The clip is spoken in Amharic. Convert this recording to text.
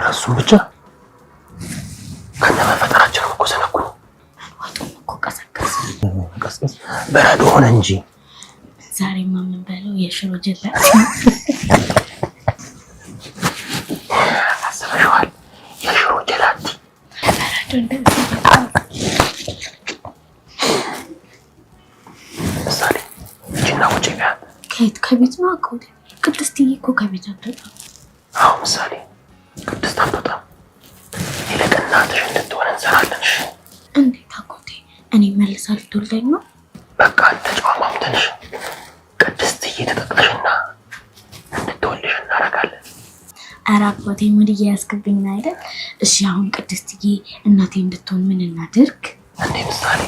ረሱም ብቻ ከነማ ፈጠራችን እኮ ሰነኩ ወጡም እኮ ቀሰቀሰ ቀስቀስ በረዶ ሆነ እንጂ ዛሬማ ምን በለው የሽሮ ጀላት አሰበሽዋል የሽሮ ጀላት በረዶ እንደዚህ ምሳሌ እጅና ውጭ ጋር ከቤት ነው አቆደ ቅድስትዬ እኮ ከቤት አትወጣም አዎ ምሳሌ ቅድስት አትወጣም ይልቅ እናትሽ እንድትሆን እንሰራለን እንዴት አቆደ እኔ መልሳል ትወልደኝ ነው በቃ ተጫዋማምተንሽ ቅድስትዬ ተጠቅለሽና እንድትወልድሽ እናደርጋለን ኧረ አባቴ ምን እያያዝክብኝ አይደል እሺ አሁን ቅድስትዬ እናቴ እንድትሆን ምን እናድርግ እንዴ ምሳሌ